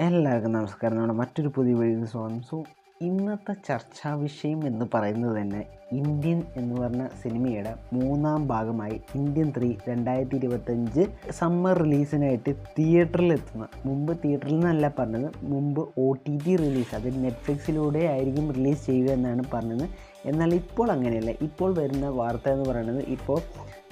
എല്ലാവർക്കും നമസ്കാരം. നമ്മുടെ മറ്റൊരു പുതിയ വീഡിയോയിൽ സ്വാഗതം. ഇന്നത്തെ ചർച്ചാ വിഷയം എന്ന് പറയുന്നത് തന്നെ ഇന്ത്യൻ എന്ന് പറഞ്ഞ സിനിമയുടെ മൂന്നാം ഭാഗമായി ഇന്ത്യൻ 3 2025 സമ്മർ റിലീസിനായിട്ട് തിയേറ്ററിലെത്തുന്ന, മുമ്പ് തിയേറ്ററിൽ നിന്നല്ല പറഞ്ഞത്, മുമ്പ് OTT റിലീസ്, അത് നെറ്റ്ഫ്ലിക്സിലൂടെ ആയിരിക്കും റിലീസ് ചെയ്യുക എന്നാണ് പറഞ്ഞത്. എന്നാൽ ഇപ്പോൾ അങ്ങനെയല്ല. ഇപ്പോൾ വരുന്ന വാർത്ത എന്ന് പറയുന്നത് ഇപ്പോൾ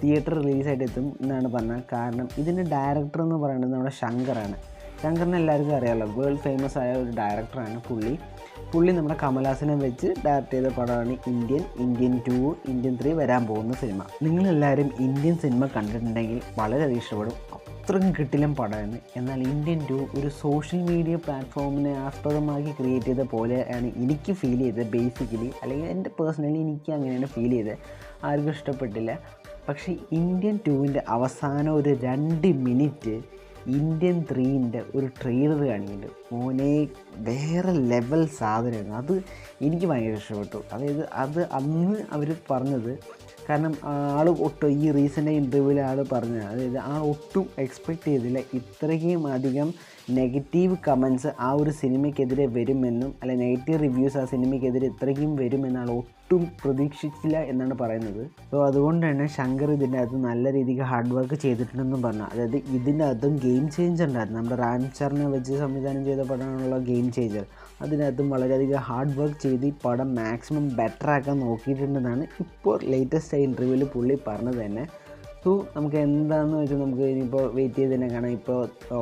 തിയേറ്റർ റിലീസായിട്ട് എത്തും എന്നാണ് പറഞ്ഞത്. കാരണം ഇതിൻ്റെ ഡയറക്ടർ എന്ന് പറയുന്നത് നമ്മുടെ ശങ്കറാണ്. ശങ്കറിനെ എല്ലാവർക്കും അറിയാമല്ലോ, വേൾഡ് ഫേമസ് ആയ ഒരു ഡയറക്ടറാണ് പുള്ളി നമ്മുടെ കമൽഹാസനെ വെച്ച് ഡയറക്റ്റ് ചെയ്ത പടമാണ് ഇന്ത്യൻ 2, ഇന്ത്യൻ 3 വരാൻ പോകുന്ന സിനിമ. നിങ്ങളെല്ലാവരും ഇന്ത്യൻ സിനിമ കണ്ടിട്ടുണ്ടെങ്കിൽ വളരെയധികം ഇഷ്ടപ്പെടും. അത്രയും കിട്ടിലും പടമാണ്. എന്നാൽ ഇന്ത്യൻ 2 ഒരു സോഷ്യൽ മീഡിയ പ്ലാറ്റ്ഫോമിനെ ആസ്പദമാക്കി ക്രിയേറ്റ് ചെയ്ത പോലെയാണ് എനിക്ക് ഫീൽ ചെയ്തത് ബേസിക്കലി, അല്ലെങ്കിൽ എൻ്റെ പേഴ്സണലി എനിക്ക് അങ്ങനെയാണ് ഫീൽ ചെയ്തത്. ആർക്കും ഇഷ്ടപ്പെട്ടില്ല. പക്ഷേ ഇന്ത്യൻ 2ൻ്റെ അവസാനം ഒരു 2 മിനിറ്റ് ഇന്ത്യൻ 3ൻ്റെ ഒരു ട്രെയിലർ കാണിക്കുന്നുണ്ട്. മോനെ വേറെ ലെവൽ സാധനമാണ് അത്. എനിക്ക് ഭയങ്കര ഇഷ്ടപ്പെട്ടു. അതായത് അത് അന്ന് അവർ പറഞ്ഞത്, കാരണം ആൾ ഒട്ടും ഈ റീസെൻ്റ് ഇൻ്റർവ്യൂവിൽ ആൾ പറഞ്ഞത്, അതായത് ആൾ ഒട്ടും എക്സ്പെക്റ്റ് ചെയ്തില്ല ഇത്രയും അധികം നെഗറ്റീവ് കമൻസ് ആ ഒരു സിനിമയ്ക്കെതിരെ വരുമെന്നും, അല്ല നെഗറ്റീവ് റിവ്യൂസ് ആ സിനിമയ്ക്കെതിരെ ഇത്രയും വരുമെന്ന് ആൾ ഒട്ടും പ്രതീക്ഷിച്ചില്ല എന്നാണ് പറയുന്നത്. സോ അതുകൊണ്ട് തന്നെ ശങ്കർ ഇതിൻ്റെ അകത്ത് നല്ല രീതിക്ക് ഹാർഡ് വർക്ക് ചെയ്തിട്ടുണ്ടെന്നും പറഞ്ഞു. അതായത് ഇതിൻ്റെ അകത്തും ഗെയിം ചേഞ്ചർ ഉണ്ടായിരുന്നു. നമ്മുടെ റാംചറിനെ വെച്ച് സംവിധാനം ചെയ്ത പടമാണുള്ള ഗെയിം ചേഞ്ചർ. അതിനകത്തും വളരെയധികം ഹാർഡ് വർക്ക് ചെയ്ത് ഈ പടം മാക്സിമം ബെറ്റർ ആക്കാൻ നോക്കിയിട്ടുണ്ടെന്നാണ് ഇപ്പോൾ ലേറ്റസ്റ്റ് ഇൻ്റർവ്യൂവിൽ പുള്ളി പറഞ്ഞത് തന്നെ. സോ നമുക്ക് എന്താണെന്ന് വെച്ചാൽ നമുക്ക് ഇനിയിപ്പോൾ വെയിറ്റ് ചെയ്ത് തന്നെ കാണാം. ഇപ്പോൾ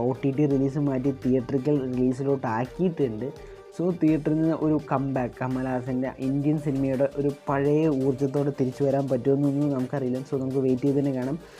OTT റിലീസ് മാറ്റി തിയേറ്ററിക്കൽ റിലീസിലോട്ട് ആക്കിയിട്ടുണ്ട്. സോ തിയേറ്ററിൽ നിന്ന് ഒരു കംബാക്ക്, കമൽഹാസൻ്റെ ഇന്ത്യൻ സിനിമയുടെ ഒരു പഴയ ഊർജ്ജത്തോടെ തിരിച്ചു വരാൻ പറ്റുമെന്നൊന്നും നമുക്കറിയില്ല. സോ നമുക്ക് വെയിറ്റ് ചെയ്ത് തന്നെ കാണാം.